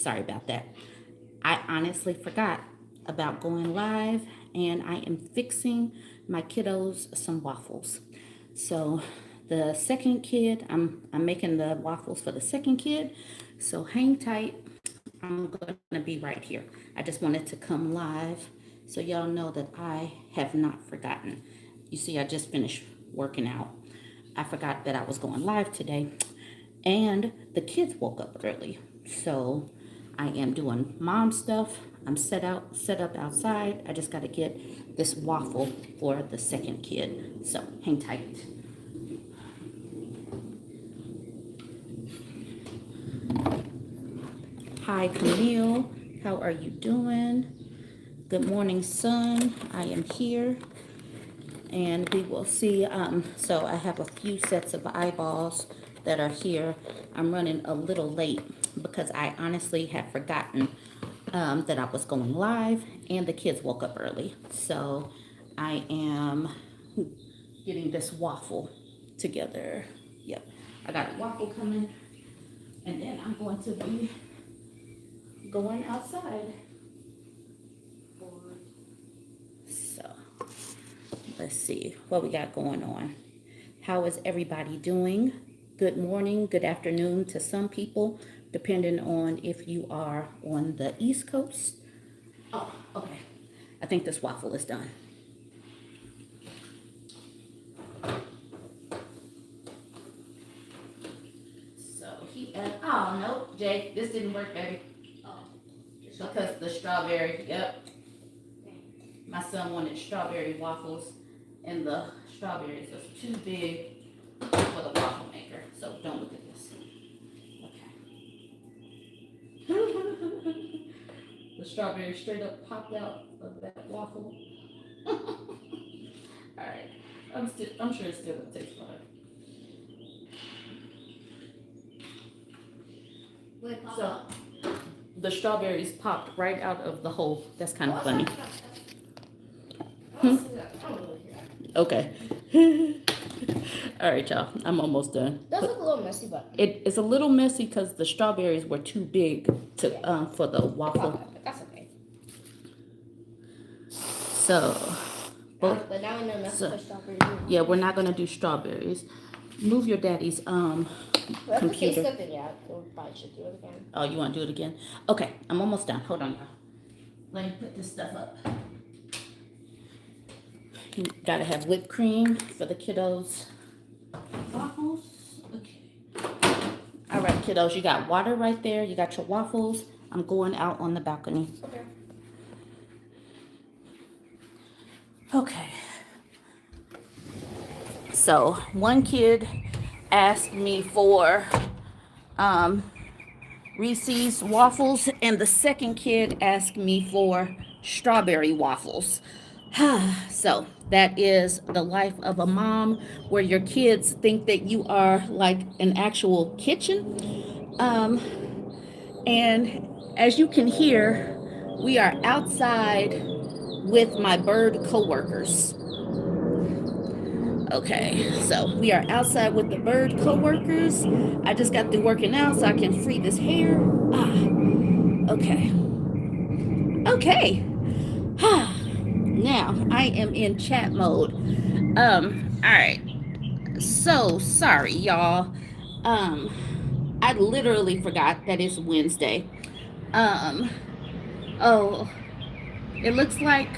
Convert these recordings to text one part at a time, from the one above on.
Sorry about that. I honestly forgot about going live, and I am fixing my kiddos some waffles. So the second kid, I'm making the waffles for the second kid. So hang tight. I'm gonna be right here. I just wanted to come live so y'all know that I have not forgotten. You see, I just finished working out. I forgot that I was going live today, and the kids woke up early. So I am doing mom stuff. I'm set up outside. I just got to get this waffle for the second kid. So hang tight. Hi, Camille. How are you doing? Good morning, son. I am here, and we will see. So I have a few sets of eyeballs that are here. I'm running a little late because I honestly have forgotten that I was going live, and the kids woke up early. So I am getting this waffle together. Yep, I got a waffle coming, and then I'm going to be going outside. So let's see what we got going on. How is everybody doing? Good morning, good afternoon to some people, depending on if you are on the East Coast. Oh, okay. I think this waffle is done. So oh no, Jay, this didn't work, baby. Oh, because the strawberry, yep. My son wanted strawberry waffles, and the strawberries was too big for the waffle maker. So don't look at this. Okay. The strawberry straight up popped out of that waffle. All right. I'm sure it's still gonna taste fine. So the strawberries popped right out of the hole. That's kind of funny. Okay. All right, y'all. I'm almost done. Does look a little messy, but it's a little messy because the strawberries were too big to for the waffle. That's okay. So, But now we know not to put strawberries in. Yeah, we're not gonna do strawberries. Move your daddy's computer. Yeah, we'll probably should do it again. Oh, you want to do it again? Okay, I'm almost done. Hold on, y'all. Let me put this stuff up. You gotta have whipped cream for the kiddos. Waffles. Okay. All right, kiddos. You got water right there. You got your waffles. I'm going out on the balcony. Okay. Okay. So one kid asked me for Reese's waffles, and the second kid asked me for strawberry waffles. So that is the life of a mom, where your kids think that you are like an actual kitchen. And as you can hear, we are outside with my bird coworkers. Okay, so we are outside with the bird coworkers. I just got through working out so I can free this hair. Okay. Okay. Now I am in chat mode. All right. So sorry, y'all. I literally forgot that it's Wednesday. Oh, it looks like,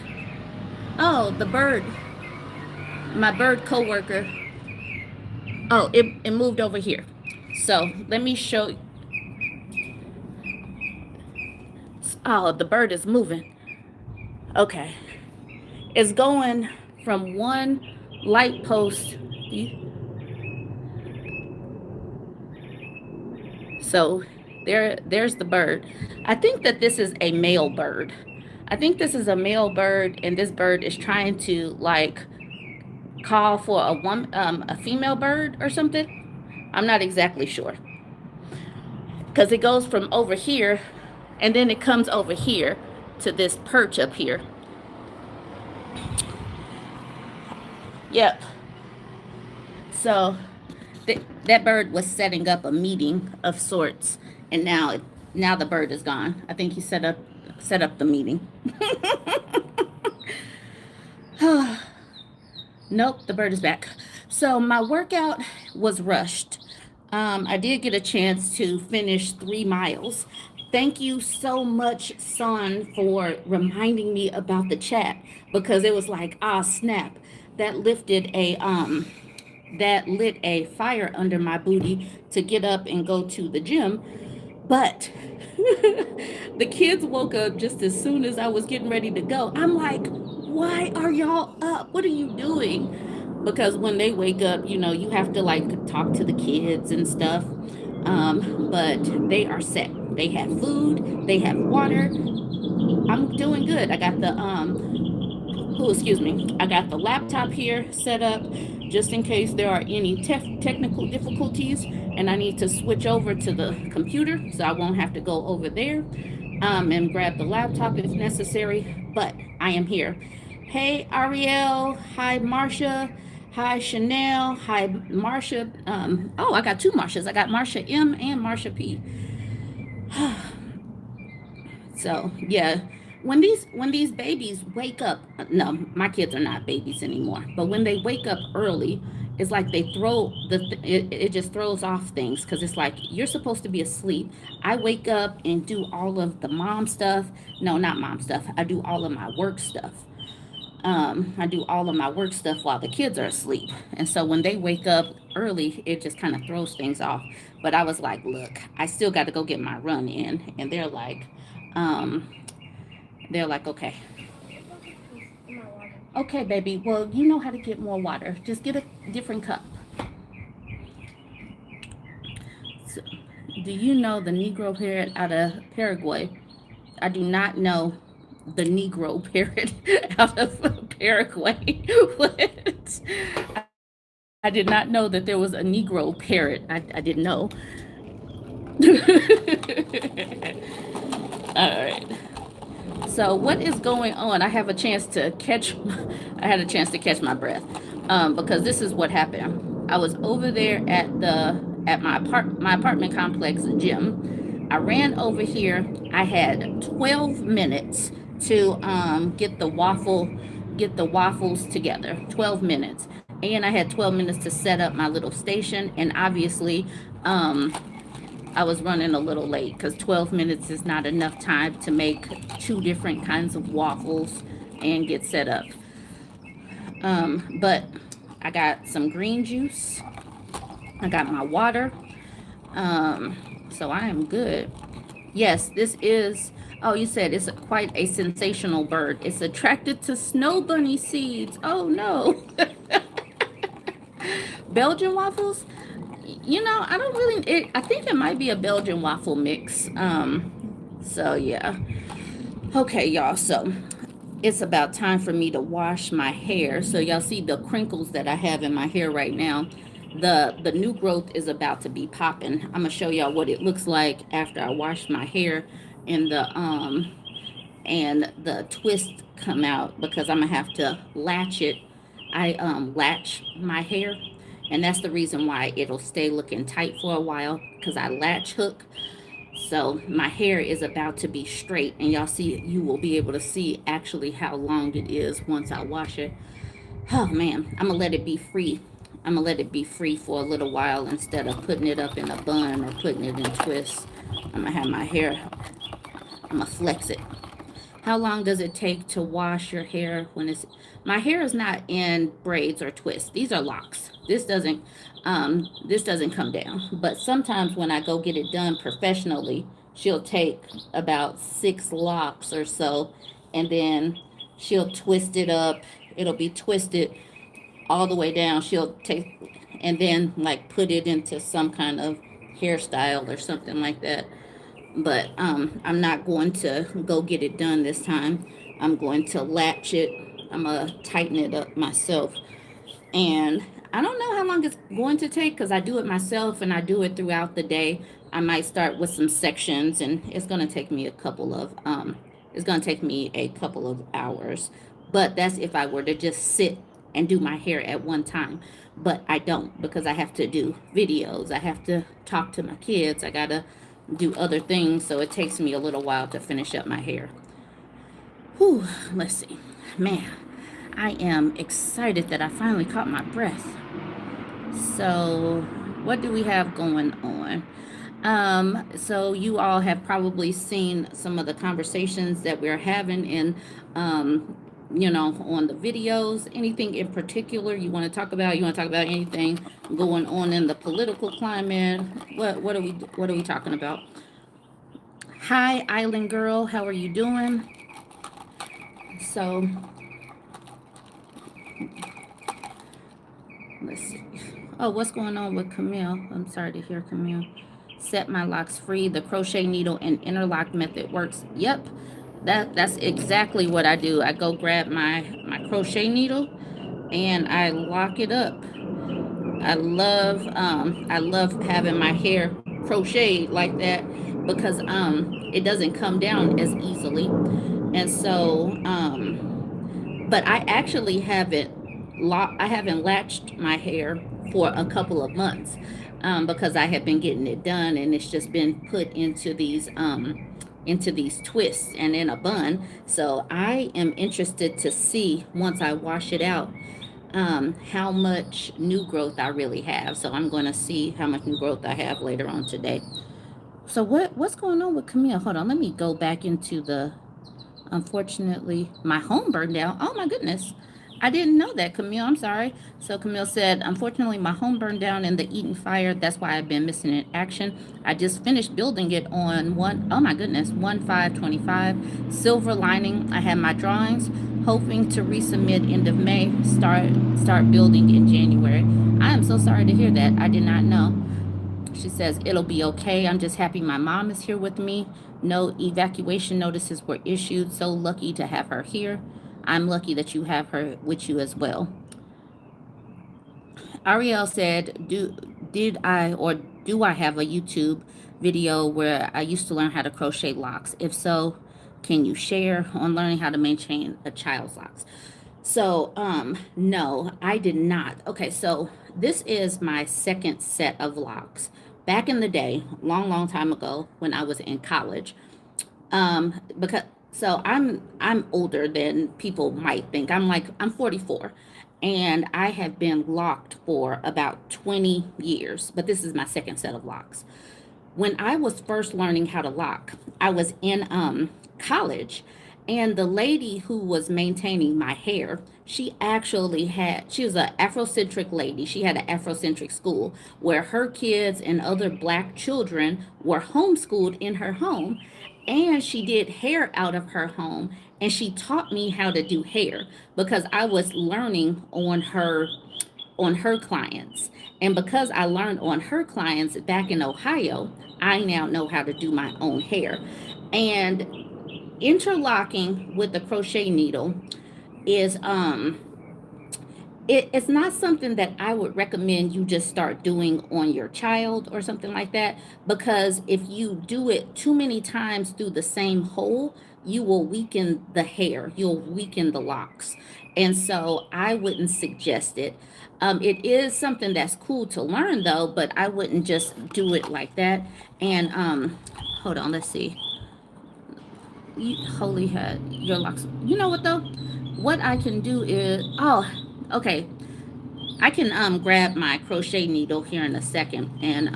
oh, my bird coworker. Oh, it moved over here. So let me show you. Oh, the bird is moving. Okay. It's going from one light post. So there's the bird. I think that this is a male bird. I think this is a male bird, and this bird is trying to like call for a female bird or something. I'm not exactly sure, because it goes from over here and then it comes over here to this perch up here. Yep. So that bird was setting up a meeting of sorts, and now Now the bird is gone. I think he set up the meeting. Nope, the bird is back. So my workout was rushed. I did get a chance to finish 3 miles. Thank you so much, son, for reminding me about the chat because it was like, ah, snap. That lifted a that lit a fire under my booty to get up and go to the gym. But the kids woke up just as soon as I was getting ready to go. I'm like, why are y'all up? What are you doing? Because when they wake up, you have to like talk to the kids and stuff. But they are set. They have food, they have water. I'm doing good. I got the oh, excuse me. I got the laptop here set up just in case there are any technical difficulties and I need to switch over to the computer so I won't have to go over there and grab the laptop if necessary. But I am here. Hey, Ariel. Hi, Marcia. Hi, Chanel. Hi, Marcia. Oh, I got two Marcias. I got Marcia M and Marcia P. So yeah, when these babies wake up, no, my kids are not babies anymore. But when they wake up early, it's like they throw it just throws off things because it's like you're supposed to be asleep. I wake up and do all of the mom stuff. No, not mom stuff. I do all of my work stuff. I do all of my work stuff while the kids are asleep. And so when they wake up early, it just kind of throws things off. But I was like, look, I still got to go get my run in. And um, they're like, okay, okay, baby. Well, you know how to get more water. Just get a different cup. So, do you know the Negro parrot out of Paraguay? I do not know the Negro parrot out of Paraguay. What? I did not know that there was a Negro parrot. I didn't know. All right. So what is going on? I have a chance to catch. I had a chance to catch my breath because this is what happened. I was over there at my apartment complex gym. I ran over here. I had 12 minutes to get the waffles together. 12 minutes, and I had 12 minutes to set up my little station. And obviously, I was running a little late because 12 minutes is not enough time to make two different kinds of waffles and get set up. But I got some green juice. I got my water. So I am good. Yes, this is. Oh, you said it's quite a sensational bird. It's attracted to snow bunny seeds. Oh no. Belgian waffles? I don't really. I think it might be a Belgian waffle mix. So yeah. Okay, y'all. So it's about time for me to wash my hair. So y'all see the crinkles that I have in my hair right now. The new growth is about to be popping. I'm gonna show y'all what it looks like after I wash my hair and the twist come out because I'm gonna have to latch it. I latch my hair, and that's the reason why it'll stay looking tight for a while because I latch hook. So my hair is about to be straight, and you will be able to see actually how long it is once I wash it. Oh man, I'm gonna let it be free. I'm gonna let it be free for a little while instead of putting it up in a bun or putting it in twists. I'm gonna have my hair, I'm gonna flex it. How long does it take to wash your hair when it's my hair is not in braids or twists. These are locks. This doesn't come down. But sometimes when I go get it done professionally, she'll take about 6 locks or so and then she'll twist it up. It'll be twisted all the way down. She'll take and then like put it into some kind of hairstyle or something like that. But I'm not going to go get it done this time. I'm going to latch it. I'm gonna tighten it up myself. And I don't know how long it's going to take because I do it myself and I do it throughout the day. I might start with some sections and it's gonna take me a couple of hours. But that's if I were to just sit and do my hair at one time. But I don't because I have to do videos. I have to talk to my kids. I gotta do other things, so it takes me a little while to finish up my hair. Whew, let's see. Man, I am excited that I finally caught my breath. So, what do we have going on? So you all have probably seen some of the conversations that we're having in, on the videos. Anything in particular you want to talk about? You want to talk about anything going on in the political climate? What are we talking about? Hi, Island Girl. How are you doing? So let's see. Oh, what's going on with Camille? I'm sorry to hear, Camille. Set my locks free. The crochet needle and interlock method works. Yep, that's exactly what I do. I go grab my crochet needle and I lock it up. I love having my hair crocheted like that because it doesn't come down as easily. And so but I actually haven't latched my hair for a couple of months because I have been getting it done, and it's just been put into these twists and in a bun. So I am interested to see, once I wash it out, how much new growth I really have. So I'm going to see how much new growth I have later on today. So what's going on with Camille? Hold on, let me go back into the. Unfortunately, my home burned down. Oh my goodness. I didn't know that, Camille. I'm sorry. So Camille said, unfortunately, my home burned down in the Eaton fire. That's why I've been missing in action. I just finished building it on oh my goodness, 1/5/25. Silver lining. I had my drawings, hoping to resubmit end of May. Start building in January. I am so sorry to hear that. I did not know. She says, it'll be okay. I'm just happy my mom is here with me. No evacuation notices were issued. So lucky to have her here. I'm lucky that you have her with you as well. Ariel said, do I have a YouTube video where I used to learn how to crochet locks? If so, can you share on learning how to maintain a child's locks? So, no, I did not. Okay, so this is my second set of locks. Back in the day, long time ago, when I was in college, because I'm older than people might think. I'm 44, and I have been locked for about 20 years, but this is my second set of locks. When I was first learning how to lock, I was in college, and the lady who was maintaining my hair, she was an Afrocentric lady. She had an Afrocentric school where her kids and other black children were homeschooled in her home, and she did hair out of her home, and she taught me how to do hair because I was learning on her clients. And because I learned on her clients back in Ohio, I now know how to do my own hair. And interlocking with the crochet needle is it's not something that I would recommend you just start doing on your child or something like that, because if you do it too many times through the same hole, you will weaken the hair, you'll weaken the locks. And so I wouldn't suggest it. It is something that's cool to learn though, but I wouldn't just do it like that. And hold on, let's see. Holy head, your locks. You know what though? What I can do is, okay. I can grab my crochet needle here in a second, and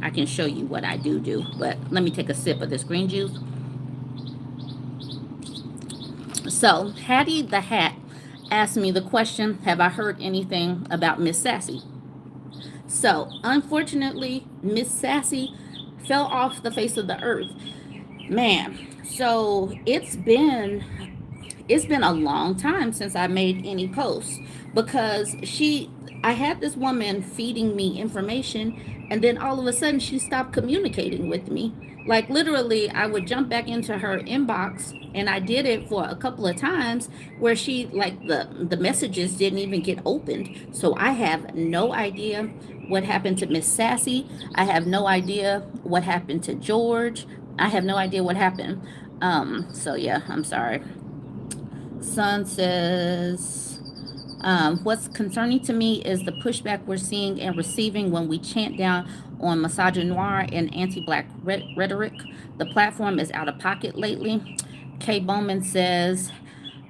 I can show you what I do. But let me take a sip of this green juice. So Hattie the Hat asked me the question, have I heard anything about Miss Sassy? So unfortunately, Miss Sassy fell off the face of the earth. Man, so it's been a long time since I made any posts, because I had this woman feeding me information, and then all of a sudden she stopped communicating with me. Like literally, I would jump back into her inbox, and I did it for a couple of times where she, like, the messages didn't even get opened. So I have no idea what happened to Miss Sassy. I have no idea what happened to George. I have no idea what happened. So yeah, I'm sorry. Son says, What's concerning to me is the pushback we're seeing and receiving when we chant down on misogynoir and anti-black rhetoric. The platform is out of pocket lately. Kay Bowman says,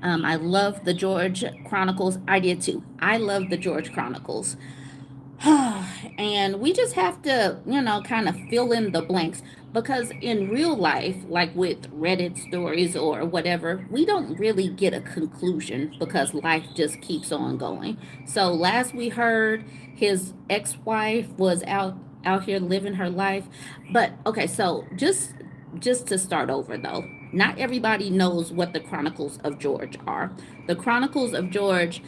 I love the George Chronicles. I did too. I love the George Chronicles. And we just have to, kind of fill in the blanks because in real life, like with Reddit stories or whatever, we don't really get a conclusion because life just keeps on going. So last we heard, his ex-wife was out here living her life. But okay, so just to start over though, not everybody knows what the Chronicles of George are. The Chronicles of George,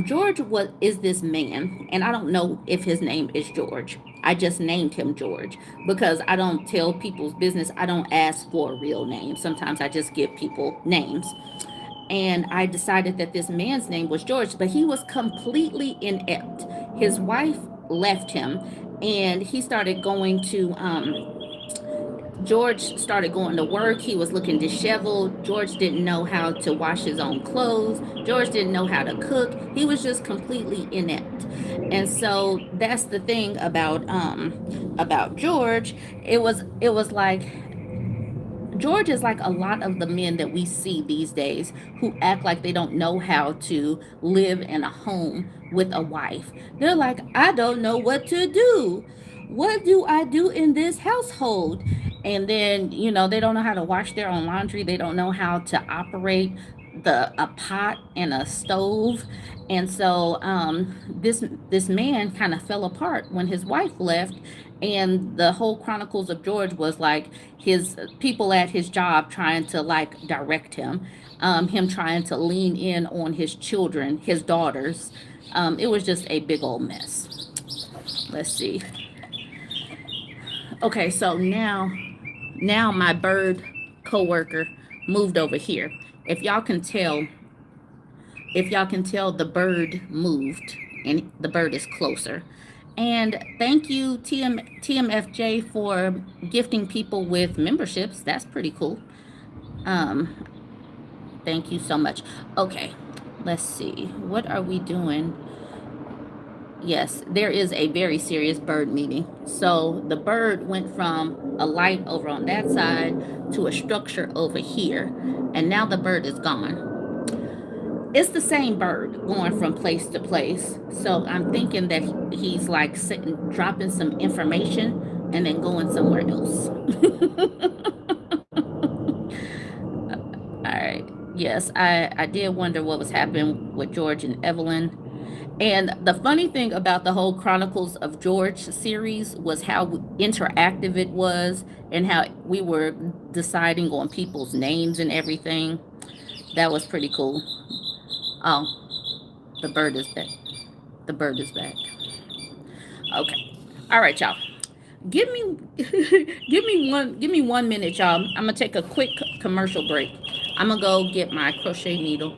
George is this man, and I don't know if his name is George. I just named him George because I don't tell people's business. I don't ask for a real name. Sometimes I just give people names. And I decided that this man's name was George, but he was completely inept. His wife left him, and he started going to George started going to work. He was looking disheveled. George didn't know how to wash his own clothes. George didn't know how to cook. He was just completely inept. And so that's the thing about George. It was like George is like a lot of the men that we see these days who act like they don't know how to live in a home with a wife. They're like, I don't know what to do. What do I do in this household? And then, they don't know how to wash their own laundry. They don't know how to operate a pot and a stove. And so this man kind of fell apart when his wife left, and the whole Chronicles of George was like his people at his job trying to like direct him trying to lean in on his children, his daughters. It was just a big old mess. Let's see. Okay, so now my bird coworker moved over here. If y'all can tell, the bird moved and the bird is closer. And thank you, TMFJ, for gifting people with memberships. That's pretty cool. Um, Thank you so much. Okay, let's see. What are we doing? Yes, there is a very serious bird meeting. So the bird went from a light over on that side to a structure over here, and now the bird is gone. It's the same bird going from place to place. So I'm thinking that he's like sitting, dropping some information and then going somewhere else. All right. Yes, I did wonder what was happening with George and Evelyn. And the funny thing about the whole Chronicles of George series was how interactive it was and how we were deciding on people's names and everything. That was pretty cool. Oh, the bird is back. The bird is back. Okay. All right, y'all. Give me give me 1 minute, y'all. I'm gonna take a quick commercial break. I'm gonna go get my crochet needle.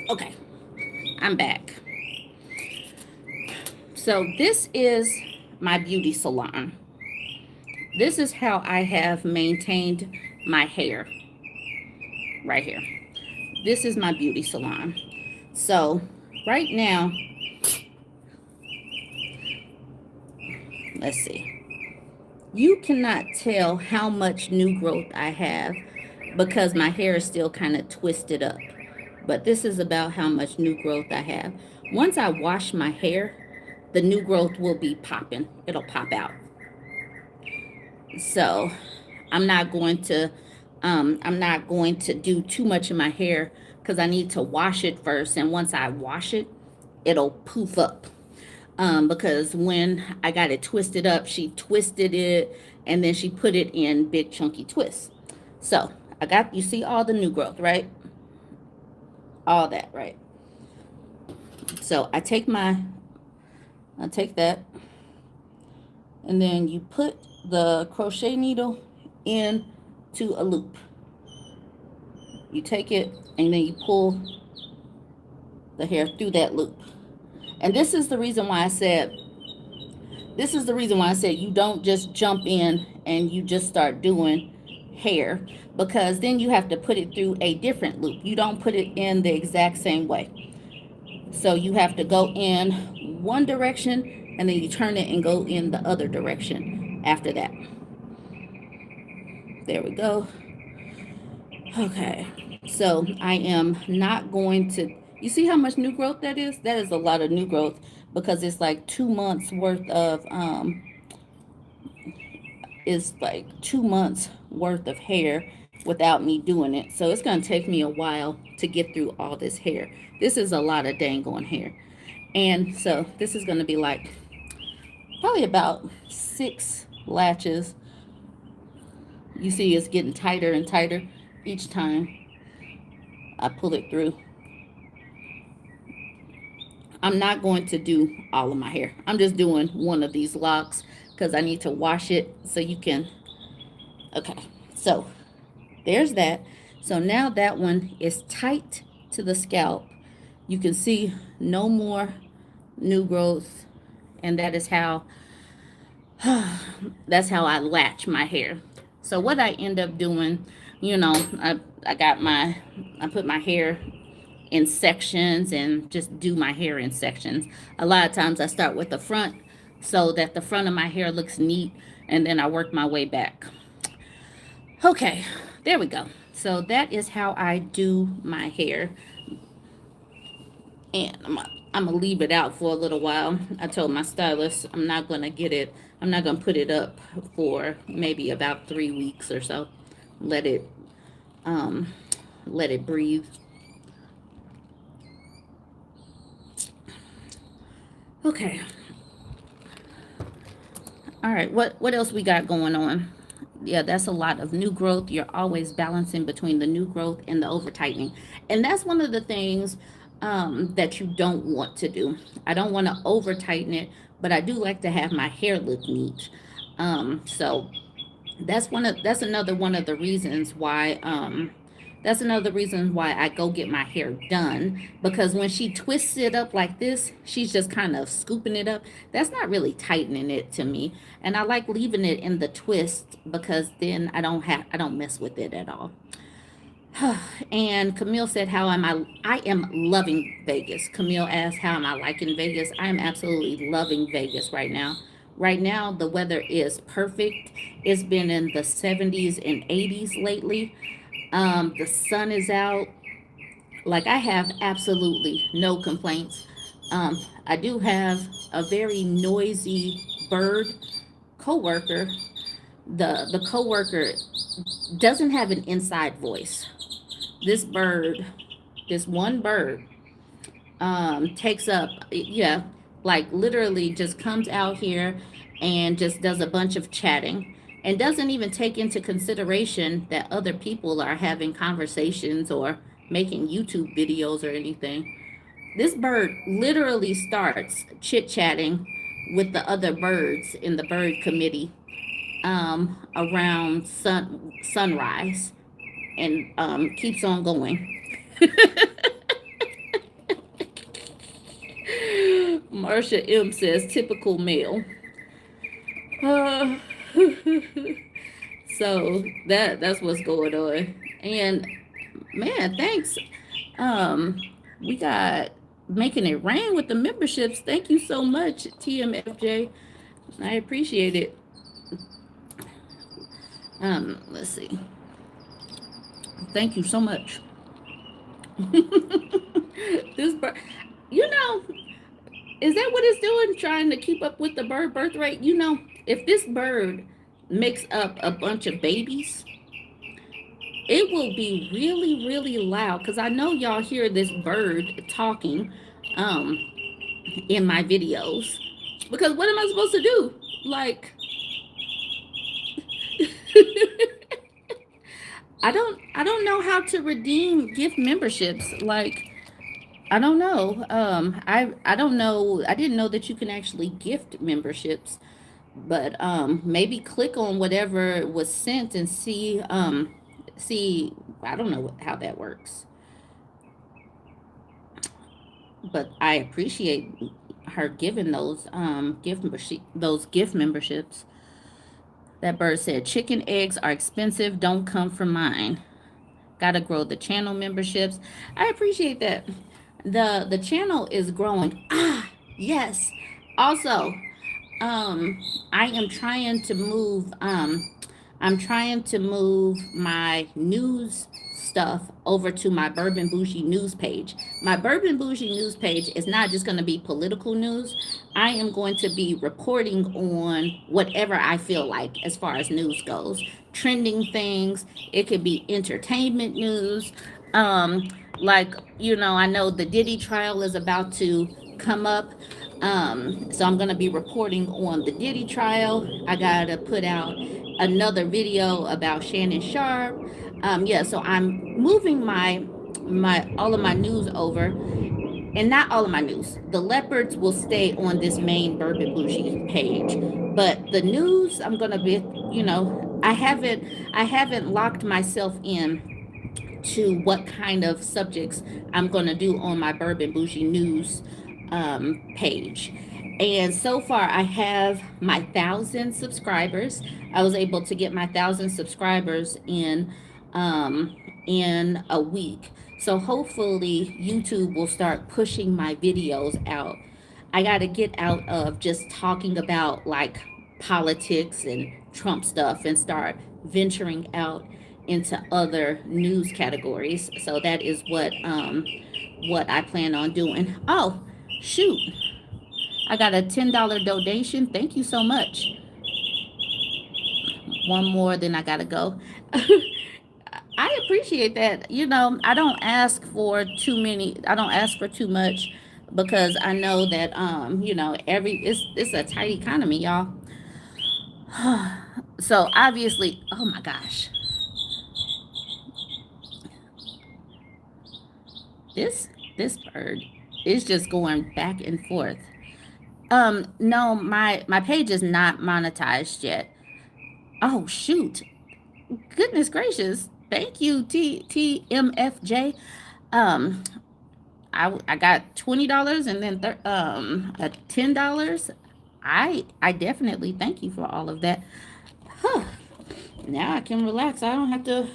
Okay, I'm back. So this is my beauty salon. This is how I have maintained my hair right here. This is my beauty salon. So right now, let's see. You cannot tell how much new growth I have because my hair is still kind of twisted up. But this is about how much new growth I have. Once I wash my hair, the new growth will be popping. It'll pop out. So I'm not going to I'm not going to do too much in my hair because I need to wash it first. And once I wash it, it'll poof up. Because when I got it twisted up, she twisted it and then she put it in big chunky twists. So you see all the new growth, right? All that, right? So I take that, and then you put the crochet needle into a loop. You take it and then you pull the hair through that loop. And this is the reason why I said you don't just jump in and you just start doing hair, because then you have to put it through a different loop. You don't put it in the exact same way. So you have to go in one direction and then you turn it and go in the other direction after that. There we go. Okay, so I am not going to, you see how much new growth that is? That is a lot of new growth, because it's like 2 months worth of, hair without me doing it. So it's going to take me a while to get through all this hair. This is a lot of dang on hair. And so this is going to be like probably about 6 latches. You see it's getting tighter and tighter each time I pull it through. I'm not going to do all of my hair. I'm just doing one of these locks because I need to wash it so you can. Okay, so there's that. So now that one is tight to the scalp. You can see no more new growth, and that is how that's how I latch my hair. So what I end up doing, I put my hair in sections and just do my hair in sections. A lot of times I start with the front so that the front of my hair looks neat, and then I work my way back. Okay, there we go. So that is how I do my hair. And I'm going to leave it out for a little while. I told my stylist I'm not going to put it up for maybe about 3 weeks or so. Let it breathe. Okay. All right, what else we got going on? Yeah, that's a lot of new growth. You're always balancing between the new growth and the over tightening. And that's one of the things that you don't want to do. I don't want to over tighten it, but I do like to have my hair look neat. So that's another one of the reasons why I go get my hair done, because when she twists it up like this, she's just kind of scooping it up. That's not really tightening it to me. And I like leaving it in the twist, because then I don't mess with it at all. And Camille said, I am loving Vegas. Camille asked, how am I liking Vegas? I am absolutely loving Vegas right now. Right now, the weather is perfect. It's been in the 70s and 80s lately. The sun is out. Like, I have absolutely no complaints. I do have a very noisy bird coworker. The coworker doesn't have an inside voice. This one bird, takes up, like literally just comes out here and just does a bunch of chatting, and doesn't even take into consideration that other people are having conversations or making YouTube videos or anything. This bird literally starts chit-chatting with the other birds in the bird committee around sunrise, and keeps on going. Marsha M says, typical male. So that's what's going on. And man, thanks. We got making it rain with the memberships. Thank you so much, TMFJ. I appreciate it. Let's see. Thank you so much. This bird, is that what it's doing? Trying to keep up with the bird birth rate? If this bird makes up a bunch of babies, it will be really, really loud because I know y'all hear this bird talking um, in my videos. Because what am I supposed to do? Like, I don't know how to redeem gift memberships. Like, I don't know. I don't know. I didn't know that you can actually gift memberships. But maybe click on whatever was sent and see. I don't know how that works. But I appreciate her giving those gift memberships. That bird said chicken eggs are expensive, don't come from mine. Gotta grow the channel memberships. I appreciate that. The channel is growing. Ah, yes. Also, um I am trying to move I'm trying to move my news stuff over to my BurbNBougie news page. My BurbNBougie news page is not just going to be political news. I am going to be reporting on whatever I feel like as far as news goes. Trending things, it could be entertainment news. Um like, I know the Diddy trial is about to come up. So I'm gonna be reporting on the Diddy trial. I gotta put out another video about Shannon Sharp. Yeah, so I'm moving my all of my news over, and not all of my news. The leopards will stay on this main BurbNBougie page, but the news I'm gonna be, I haven't locked myself in to what kind of subjects I'm going to do on my BurbNBougie news page. And so far, I have my 1,000 subscribers. I was able to get my 1,000 subscribers in a week. So hopefully, YouTube will start pushing my videos out. I got to get out of just talking about like politics and Trump stuff and start venturing out into other news categories. So that is what I plan on doing. Oh, shoot. I got a $10 donation. Thank you so much. One more, then I gotta go. I appreciate that. I don't ask for too many. I don't ask for too much because I know that every it's a tight economy, y'all. So obviously, oh my gosh, this bird is just going back and forth. No, my page is not monetized yet. Oh shoot. Goodness gracious. Thank you, TMFJ. Um, I got $20 and then $10. I definitely thank you for all of that. Huh. Now I can relax. I don't have to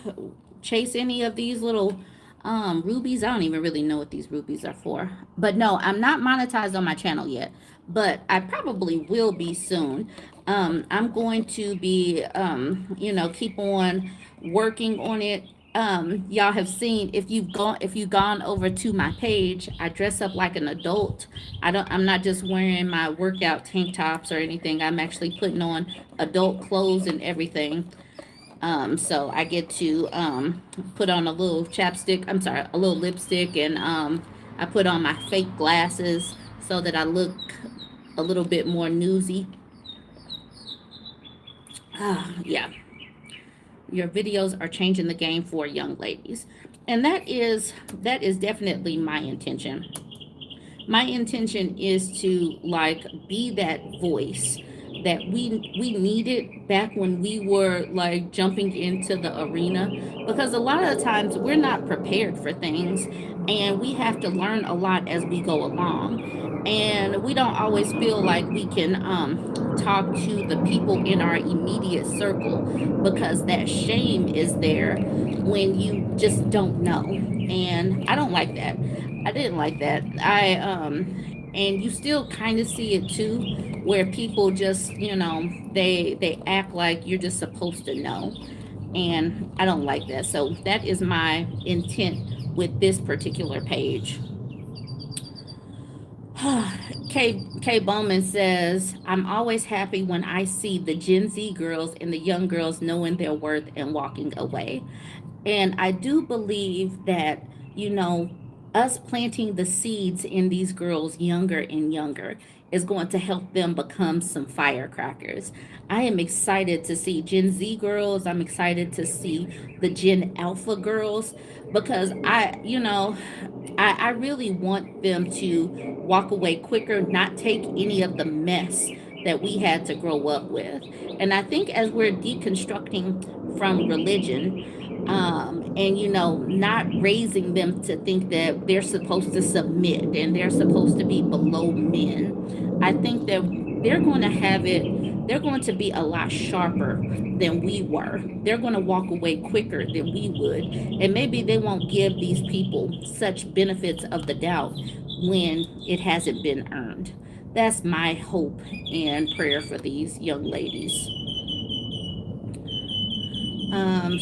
chase any of these little rubies. I don't even really know what these rubies are for. But no, I'm not monetized on my channel yet. But I probably will be soon. I'm going to be keep on working on it. Y'all have seen, if you've gone over to my page, I dress up like an adult. I'm not just wearing my workout tank tops or anything. I'm actually putting on adult clothes and everything. So I get to put on a little chapstick, I'm sorry, a little lipstick, and I put on my fake glasses so that I look a little bit more newsy. Yeah. Your videos are changing the game for young ladies. And that is definitely my intention. My intention is to like be that voice that we needed back when we were like jumping into the arena, because a lot of the times we're not prepared for things and we have to learn a lot as we go along, and we don't always feel like we can talk to the people in our immediate circle because that shame is there when you just don't know. And I don't like that. I didn't like that. And you still kind of see it too, where people just, they act like you're just supposed to know. And I don't like that. So that is my intent with this particular page. K Bowman says, I'm always happy when I see the Gen Z girls and the young girls knowing their worth and walking away. And I do believe that, you know, us planting the seeds in these girls younger and younger is going to help them become some firecrackers. I am excited to see Gen Z girls. I'm excited to see the Gen Alpha girls because I really want them to walk away quicker, not take any of the mess that we had to grow up with. And I think as we're deconstructing from religion, and not raising them to think that they're supposed to submit and they're supposed to be below men, I think that they're going to have it. They're going to be a lot sharper than we were. They're going to walk away quicker than we would. And maybe they won't give these people such benefits of the doubt when it hasn't been earned. That's my hope and prayer for these young ladies.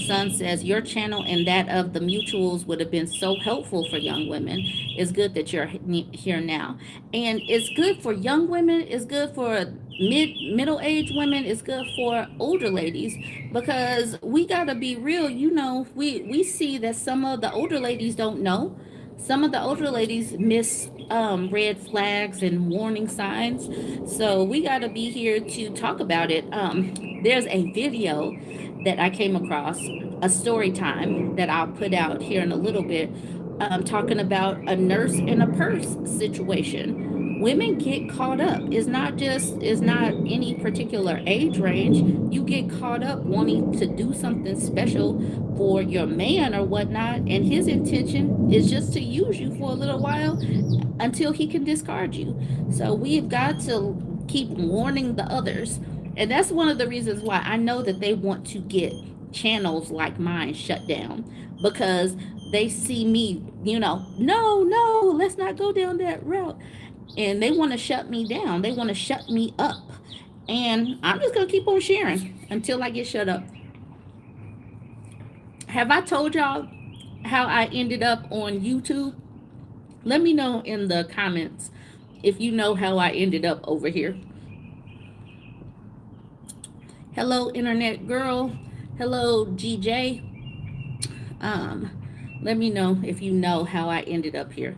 Son says, your channel and that of the mutuals would have been so helpful for young women. It's good that you're here now. And it's good for young women, it's good for middle-aged women, it's good for older ladies because we got to be real. We see that some of the older ladies don't know. Some of the older ladies miss red flags and warning signs. So we got to be here to talk about it. There's a video that I came across, a story time that I'll put out here in a little bit, talking about a nurse in a purse situation. Women get caught up. It's not any particular age range. You get caught up wanting to do something special for your man or whatnot, and his intention is just to use you for a little while until he can discard you. So we've got to keep warning the others. And that's one of the reasons why I know that they want to get channels like mine shut down because they see me, no, let's not go down that route. And they want to shut me down. They want to shut me up. And I'm just going to keep on sharing until I get shut up. Have I told y'all how I ended up on YouTube? Let me know in the comments if you know how I ended up over here. Hello, Internet Girl. Hello, GJ. Let me know if you know how I ended up here.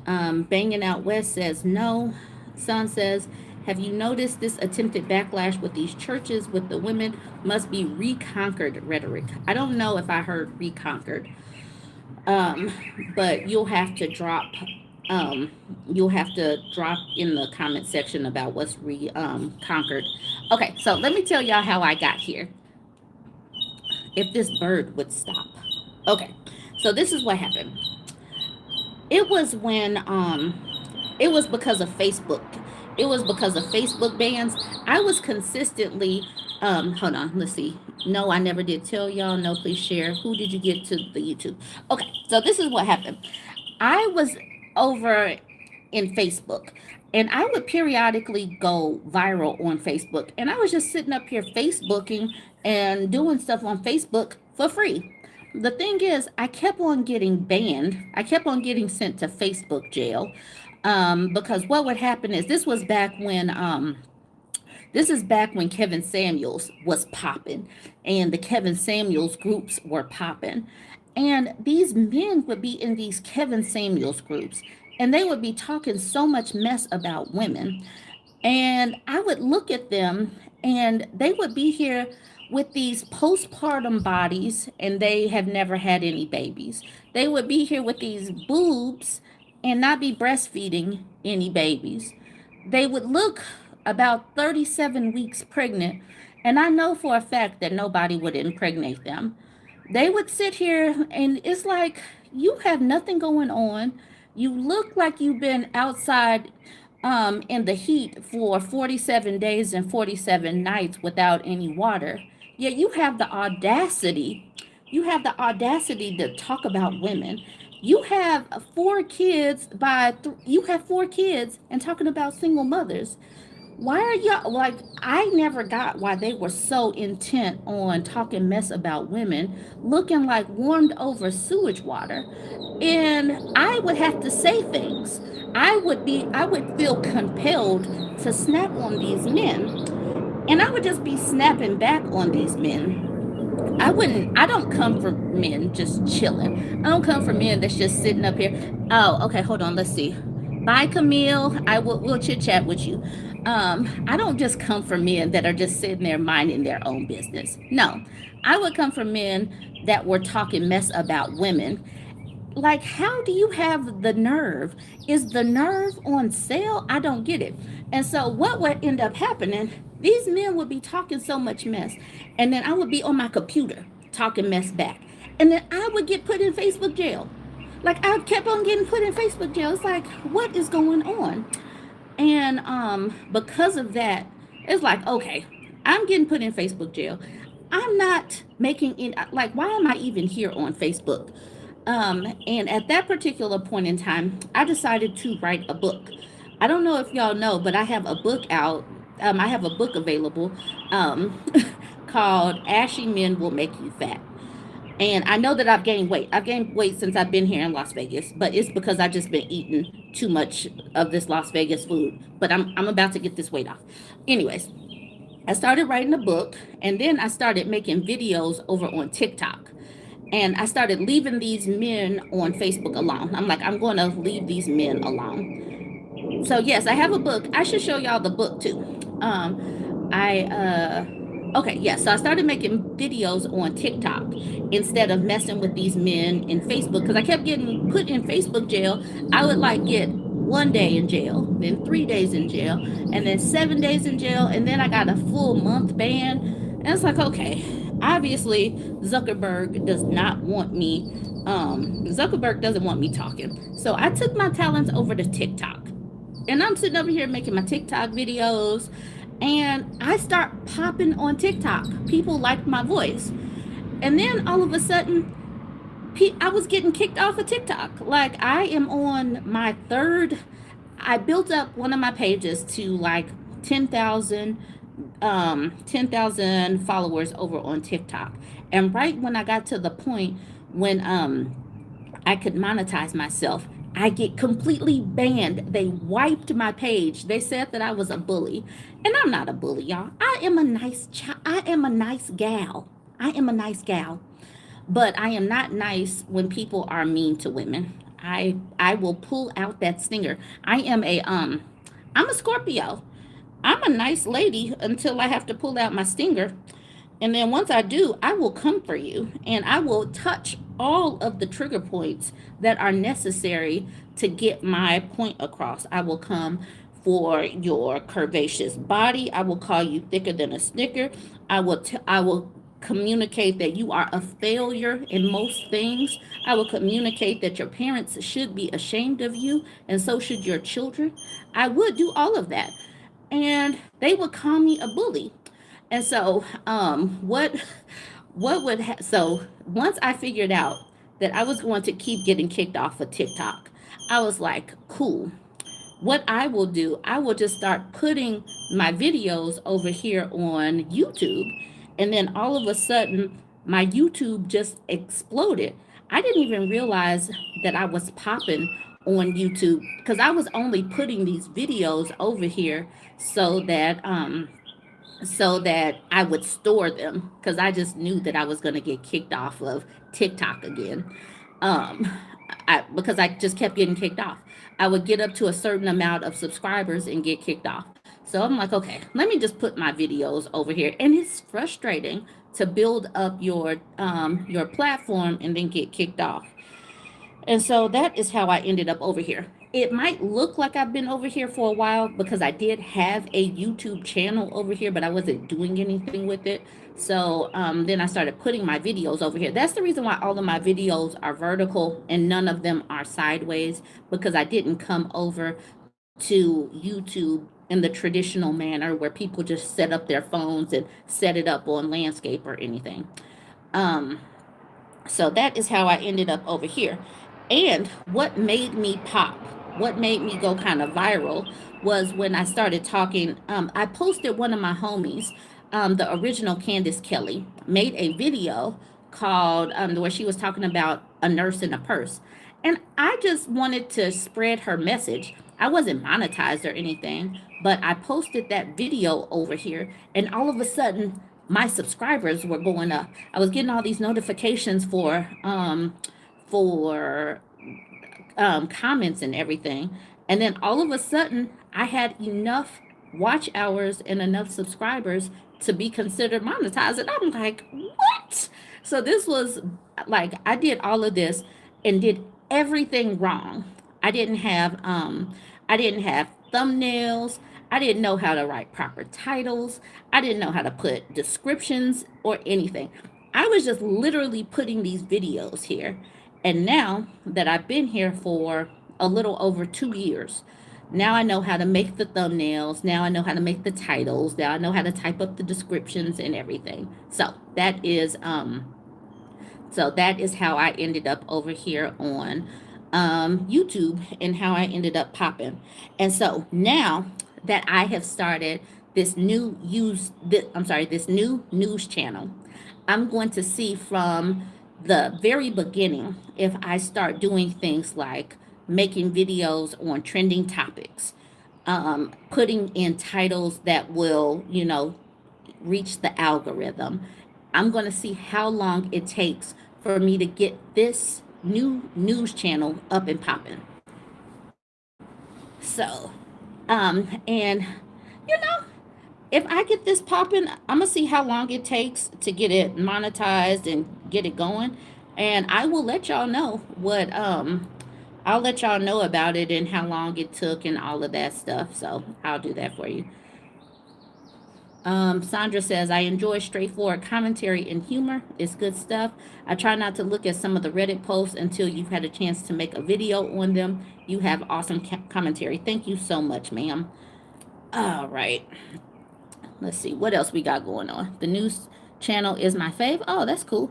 Banging Out West says no. Son says, have you noticed this attempted backlash with these churches with the women must be reconquered rhetoric? I don't know if I heard reconquered, but you'll have to drop in the comment section about what's conquered. Okay, so let me tell y'all how I got here. If this bird would stop. Okay, so this is what happened. It was because of Facebook. It was because of Facebook bans. I was consistently, hold on, let's see. No, I never did tell y'all. No, please share. Who did you get to the YouTube? Okay, so this is what happened. I was over in Facebook and I would periodically go viral on Facebook. And I was just sitting up here Facebooking and doing stuff on Facebook for free. The thing is, I kept on getting banned. I kept on getting sent to Facebook jail. Because what would happen is this is back when Kevin Samuels was popping and the Kevin Samuels groups were popping. And these men would be in these Kevin Samuels groups and they would be talking so much mess about women. And I would look at them and they would be here with these postpartum bodies and they have never had any babies. They would be here with these boobs and not be breastfeeding any babies. They would look about 37 weeks pregnant, and I know for a fact that nobody would impregnate them. They would sit here, and it's like, you have nothing going on. You look like you've been outside in the heat for 47 days and 47 nights without any water. Yet you have the audacity. You have the audacity to talk about women. You have four kids and talking about single mothers. Why are y'all like, I never got why they were so intent on talking mess about women, looking like warmed over sewage water. And I would have to say things. I would feel compelled to snap on these men. And I would just be snapping back on these men. I don't come for men just chilling. I don't come for men that's just sitting up here. Oh, okay, hold on, let's see. Bye, Camille. We'll chit chat with you. I don't just come for men that are just sitting there minding their own business. No, I would come for men that were talking mess about women. Like, how do you have the nerve? Is the nerve on sale? I don't get it. And so what would end up happening, these men would be talking so much mess, and then I would be on my computer talking mess back, and then I would get put in Facebook jail. Like, I kept on getting put in Facebook jail. It's like, what is going on? And because of that, it's like, okay, I'm getting put in Facebook jail. I'm not making it, like, why am I even here on Facebook? And at that particular point in time, I decided to write a book. I don't know if y'all know, but I have a book out. I have a book available um, called Ashy Men Will Make You Fat. And I know that I've gained weight. I've gained weight since I've been here in Las Vegas, but it's because I've just been eating too much of this Las Vegas food. But I'm about to get this weight off. Anyways, I started writing a book, and then I started making videos over on TikTok. And I started leaving these men on Facebook alone. I'm like, I'm going to leave these men alone. So yes, I have a book. I should show y'all the book too. I okay, yeah. So I started making videos on TikTok instead of messing with these men in Facebook because I kept getting put in Facebook jail. I would like get 1 day in jail, then 3 days in jail, and then 7 days in jail, and then I got a full month ban. And it's like, okay, obviously Zuckerberg does not want me. Zuckerberg doesn't want me talking. So I took my talents over to TikTok. And I'm sitting over here making my TikTok videos, and I start popping on TikTok. People like my voice. And then all of a sudden, I was getting kicked off of TikTok. Like, I am on my third, I built up one of my pages to like 10,000 10,000 followers over on TikTok. And right when I got to the point when I could monetize myself, I get completely banned. They wiped my page. They said that I was a bully. And I'm not a bully, y'all. I am a nice child. I am a nice gal. I am a nice gal. But I am not nice when people are mean to women. I will pull out that stinger. I'm a Scorpio. I'm a nice lady until I have to pull out my stinger. And then once I do, I will come for you and I will touch all of the trigger points that are necessary to get my point across. I will come for your curvaceous body. I will call you thicker than a snicker. I will communicate that you are a failure in most things. I will communicate that your parents should be ashamed of you and so should your children. I would do all of that. And they would call me a bully. And so, so once I figured out that I was going to keep getting kicked off of TikTok, I was like, cool. What I will do, I will just start putting my videos over here on YouTube. And then all of a sudden, my YouTube just exploded. I didn't even realize that I was popping on YouTube because I was only putting these videos over here so that I would store them because I just knew that I was going to get kicked off of TikTok again. Um, because I just kept getting kicked off. I would get up to a certain amount of subscribers and get kicked off. So I'm like, okay, let me just put my videos over here. And it's frustrating to build up your platform and then get kicked off. And so that is how I ended up over here. It might look like I've been over here for a while because I did have a YouTube channel over here, but I wasn't doing anything with it. So then I started putting my videos over here. That's the reason why all of my videos are vertical and none of them are sideways, because I didn't come over to YouTube in the traditional manner where people just set up their phones and set it up on landscape or anything. Um, so that is how I ended up over here. And what made me pop, what made me go kind of viral was when I started talking. I posted one of my homies, the original Candace Kelly, made a video called where she was talking about a nurse in a purse. And I just wanted to spread her message. I wasn't monetized or anything, but I posted that video over here, and all of a sudden, my subscribers were going up. I was getting all these notifications for comments and everything. And then all of a sudden, I had enough watch hours and enough subscribers to be considered monetized. And I'm like, what? So this was like, I did all of this and did everything wrong. I didn't have, I didn't have thumbnails. I didn't know how to write proper titles. I didn't know how to put descriptions or anything. I was just literally putting these videos here. And now that I've been here for a little over 2 years, now I know how to make the thumbnails. Now I know how to make the titles. Now I know how to type up the descriptions and everything. So that is how I ended up over here on YouTube and how I ended up popping. And so now that I have started this new news channel, I'm going to see from the very beginning if I start doing things like making videos on trending topics, putting in titles that will, reach the algorithm. I'm going to see how long it takes for me to get this new news channel up and popping. So, and you know, if I get this popping, I'm gonna see how long it takes to get it monetized and get it going, and I will let y'all know what I'll let y'all know about it and how long it took and all of that stuff. So I'll do that for you. Sandra says, I enjoy straightforward commentary and humor. It's good stuff. I try not to look at some of the Reddit posts until you've had a chance to make a video on them. You have awesome commentary. Thank you so much, ma'am. All right. Let's see what else we got going on. The news channel is my fave. Oh, that's cool.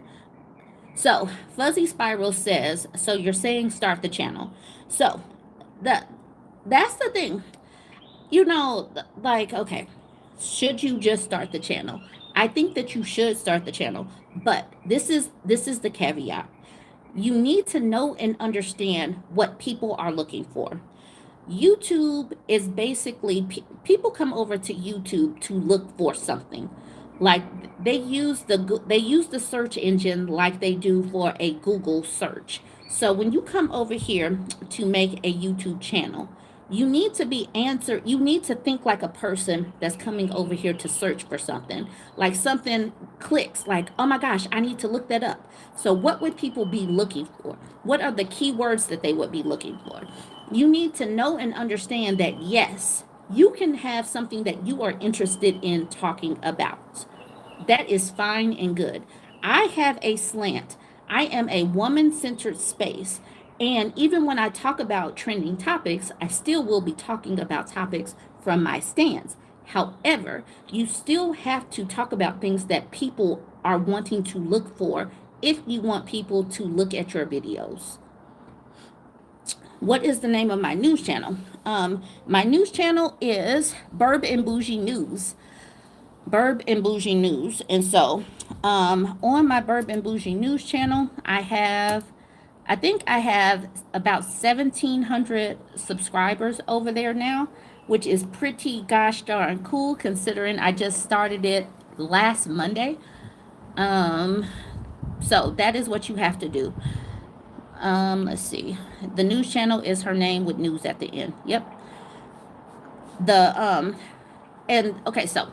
So Fuzzy Spiral says, so you're saying start the channel. So that's the thing. Like, okay, should you just start the channel? I think that you should start the channel, but this is the caveat. You need to know and understand what people are looking for. YouTube is basically people come over to YouTube to look for something. Like they use the search engine like they do for a Google search. So when you come over here to make a YouTube channel, you need to think like a person that's coming over here to search for something. Like something clicks, like, oh my gosh, I need to look that up. So what would people be looking for? What are the keywords that they would be looking for? You need to know and understand that yes, you can have something that you are interested in talking about. That is fine and good. I have a slant. I am a woman-centered space. And even when I talk about trending topics, I still will be talking about topics from my stance. However, you still have to talk about things that people are wanting to look for if you want people to look at your videos. What is the name of my news channel? My news channel is BurbNBougie News. BurbNBougie News. And so on my BurbNBougie News channel, I think I have about 1,700 subscribers over there now, which is pretty gosh darn cool considering I just started it last Monday. So that is what you have to do. Let's see. The news channel is her name with news at the end. Yep. And okay, so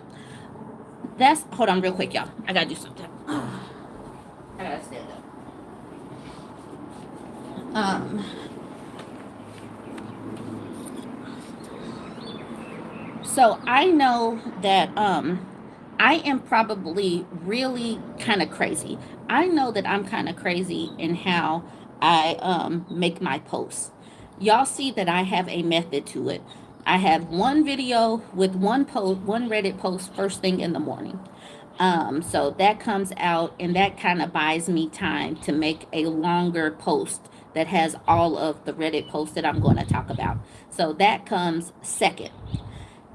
hold on real quick, y'all. I gotta do something. I gotta stand up. So I know that I am probably really kind of crazy. I know that I'm kind of crazy in how I make my posts. Y'all see that I have a method to it. I have one video with one Reddit post first thing in the morning. So that comes out and that kind of buys me time to make a longer post that has all of the Reddit posts that I'm going to talk about. So that comes second.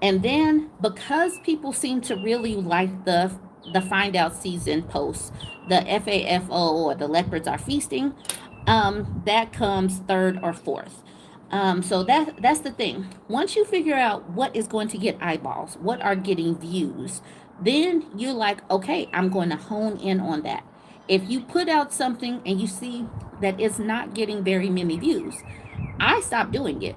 And then because people seem to really like the find out season posts, the FAFO or the leopards are feasting, that comes third or fourth. So that's the thing. Once you figure out what is going to get eyeballs, what are getting views, then you're like, okay, I'm going to hone in on that. If you put out something and you see that it's not getting very many views, I stop doing it.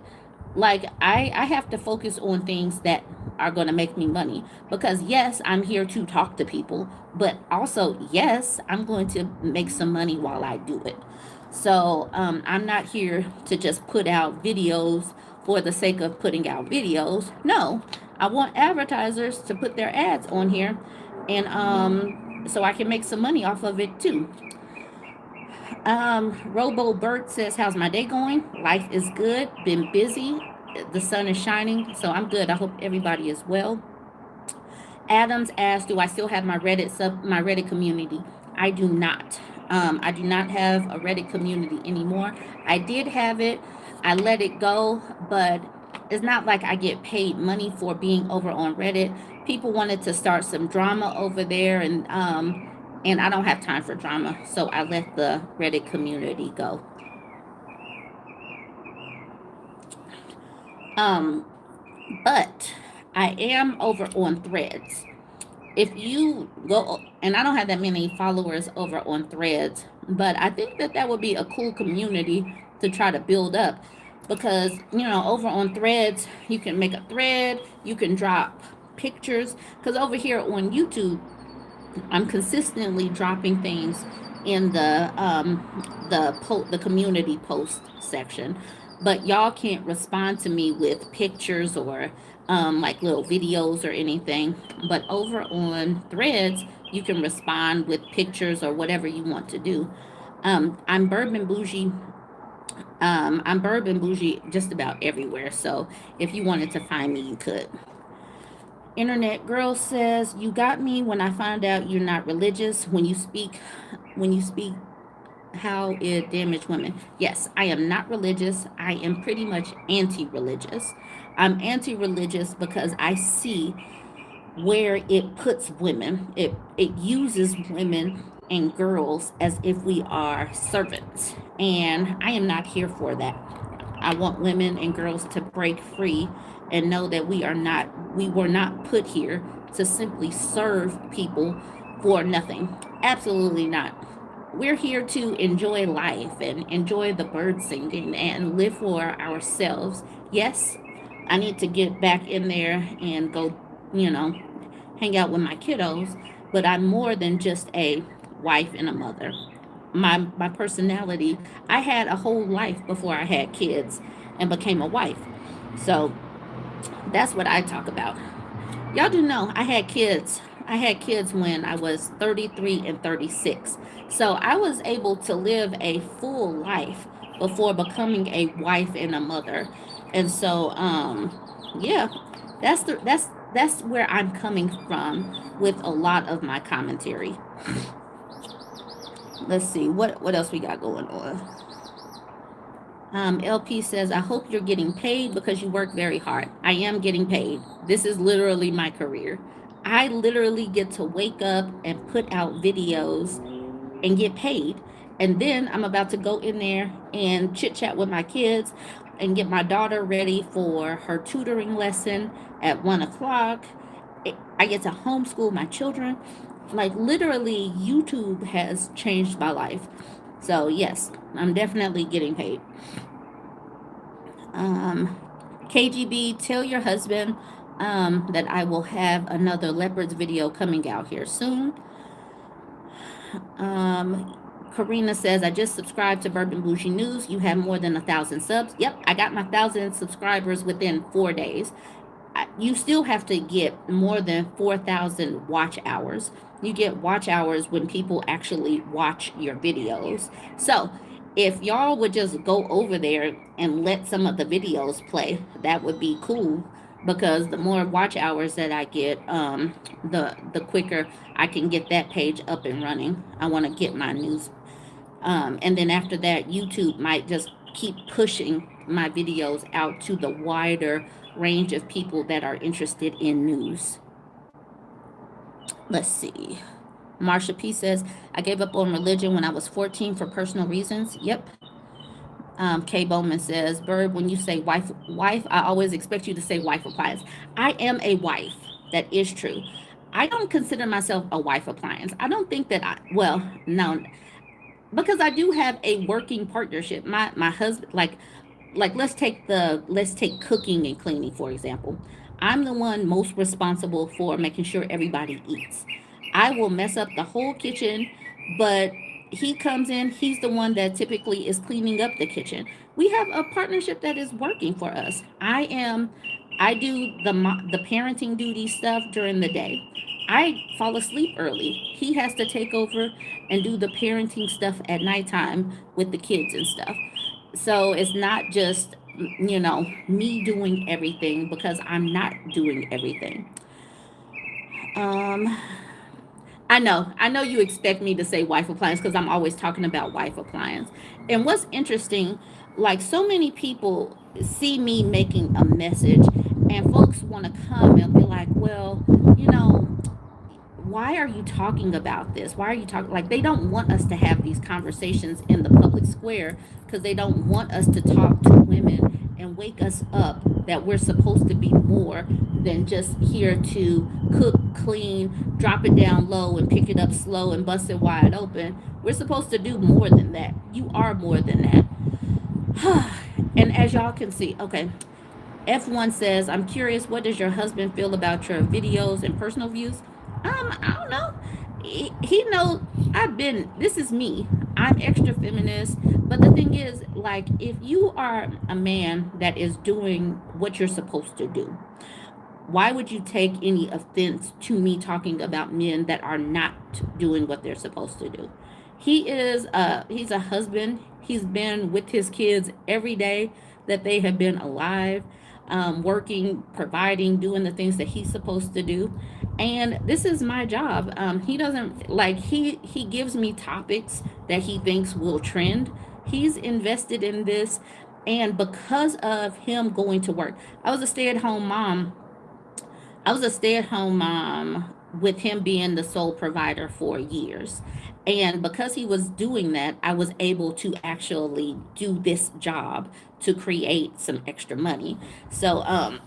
Like I have to focus on things that are going to make me money, because yes, I'm here to talk to people, but also yes, I'm going to make some money while I do it. So I'm not here to just put out videos for the sake of putting out videos. No, I want advertisers to put their ads on here, and so I can make some money off of it too. Robo Bert says, how's my day going? Life is good. Been busy. The sun is shining, so I'm good. I hope everybody is well. Adams asked, do I still have my Reddit community? I do not. I do not have a Reddit community anymore. I did have it. I let it go, but it's not like I get paid money for being over on Reddit. People wanted to start some drama over there, and I don't have time for drama, so I let the Reddit community go. But I am over on Threads. If you go, and I don't have that many followers over on Threads, but I think that that would be a cool community to try to build up, because over on Threads you can make a thread, you can drop pictures, because over here on YouTube I'm consistently dropping things in the community post section, but y'all can't respond to me with pictures or like little videos or anything. But over on Threads, you can respond with pictures or whatever you want to do. I'm BurbNBougie. I'm BurbNBougie just about everywhere. So if you wanted to find me, you could. Internet Girl says, you got me when I found out you're not religious. When you speak how it damaged women. Yes, I am not religious. I am pretty much anti-religious. I'm anti-religious because I see where it puts women. It uses women and girls as if we are servants. And I am not here for that. I want women and girls to break free and know that we were not put here to simply serve people for nothing. Absolutely not. We're here to enjoy life and enjoy the bird singing and live for ourselves. Yes, I need to get back in there and go, you know, hang out with my kiddos, but I'm more than just a wife and a mother. My personality, I had a whole life before I had kids and became a wife. So that's what I talk about. Y'all do know I had kids. I had kids when I was 33 and 36. So I was able to live a full life before becoming a wife and a mother. And so yeah, that's where I'm coming from with a lot of my commentary. Let's see what else we got going on. LP says, I hope you're getting paid because you work very hard. I am getting paid. This is literally my career. I literally get to wake up and put out videos and get paid. And then I'm about to go in there and chit chat with my kids and get my daughter ready for her tutoring lesson at 1 o'clock. I get to homeschool my children. Like literally, YouTube has changed my life. So yes, I'm definitely getting paid. KGB, tell your husband that I will have another leopards video coming out here soon. Karina says, I just subscribed to BurbNBougie News. You have more than 1,000 subs. Yep, I got my 1,000 subscribers within 4 days. You still have to get more than 4,000 watch hours. You get watch hours when people actually watch your videos. So if y'all would just go over there and let some of the videos play, that would be cool, because the more watch hours that I get, the quicker I can get that page up and running. I want to get my news. And then after that, YouTube might just keep pushing my videos out to the wider range of people that are interested in news. Let's see. Marsha P says, I gave up on religion when I was 14 for personal reasons. Yep. Kay Bowman says, Burb, when you say wife, I always expect you to say wife appliance. I am a wife. That is true. I don't consider myself a wife appliance. I don't think that well, no, because I do have a working partnership. My husband, like let's take cooking and cleaning for example. I'm the one most responsible for making sure everybody eats. I will mess up the whole kitchen, but he comes in, he's the one that typically is cleaning up the kitchen. We have a partnership that is working for us. I do the parenting duty stuff during the day. I fall asleep early. He has to take over and do the parenting stuff at nighttime with the kids and stuff. So it's not just, me doing everything because I'm not doing everything. Um, I know you expect me to say wife appliance because I'm always talking about wife appliance. And what's interesting, like so many people see me making a message and folks want to come and be like, well, you know, why are you talking about this? Why are you talking? Like, they don't want us to have these conversations in the public square because they don't want us to talk to women and wake us up that we're supposed to be more than just here to cook, clean, drop it down low and pick it up slow and bust it wide open. We're supposed to do more than that. You are more than that. And as y'all can see, okay, F1 says, I'm curious, what does your husband feel about your videos and personal views? I don't know. He knows this is me. I'm extra feminist. But the thing is, like, if you are a man that is doing what you're supposed to do, why would you take any offense to me talking about men that are not doing what they're supposed to do? He's a husband. He's been with his kids every day that they have been alive, working, providing, doing the things that he's supposed to do. And this is my job. He doesn't like he gives me topics that he thinks will trend. He's invested in this, and because of him going to work, I was a stay-at-home mom I was a stay-at-home mom with him being the sole provider for years. And because he was doing that, I was able to actually do this job to create some extra money. So,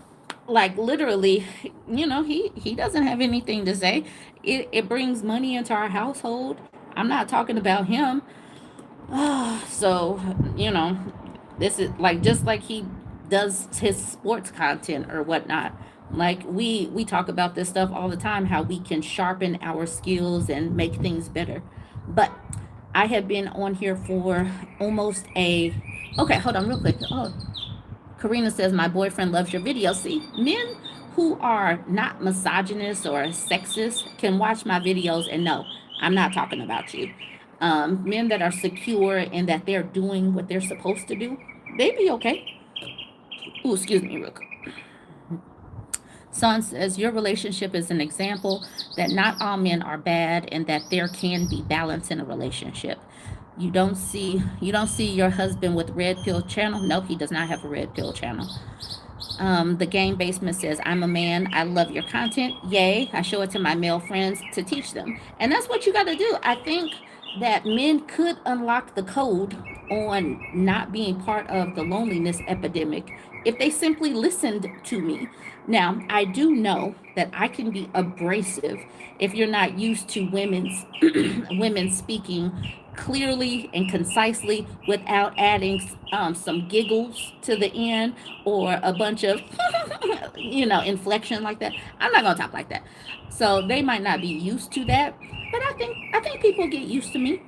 like literally, he doesn't have anything to say. It brings money into our household. I'm not talking about him. So, this is like just like he does his sports content or whatnot. Like we talk about this stuff all the time, how we can sharpen our skills and make things better. But I have been on here for almost a okay, hold on real quick. Oh, Karina says my boyfriend loves your video. See, men who are not misogynist or sexist can watch my videos and know I'm not talking about you. Men that are secure and that they're doing what they're supposed to do, they be okay. Ooh, excuse me, real quick. Son says your relationship is an example that not all men are bad and that there can be balance in a relationship. You don't see your husband with red pill channel. No, he does not have a red pill channel. The game basement says, I'm a man. I love your content. Yay. I show it to my male friends to teach them. And that's what you got to do. I think that men could unlock the code on not being part of the loneliness epidemic if they simply listened to me. Now, I do know that I can be abrasive if you're not used to women speaking clearly and concisely without adding some giggles to the end or a bunch of inflection like that. I'm not gonna talk like that. So they might not be used to that, but I think people get used to me.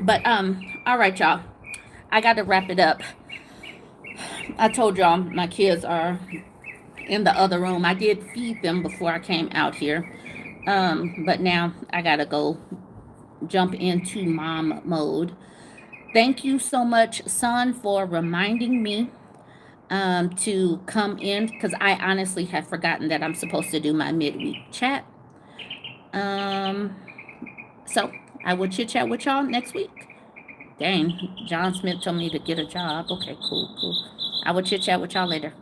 But all right, y'all. I got to wrap it up. I told y'all my kids are in the other room. I did feed them before I came out here. But now I gotta go jump into mom mode. Thank you so much, son, for reminding me to come in because I honestly have forgotten that I'm supposed to do my midweek chat. Um, so I will chit chat with y'all next week. Dang, John Smith told me to get a job. Okay, cool. I will chit chat with y'all later.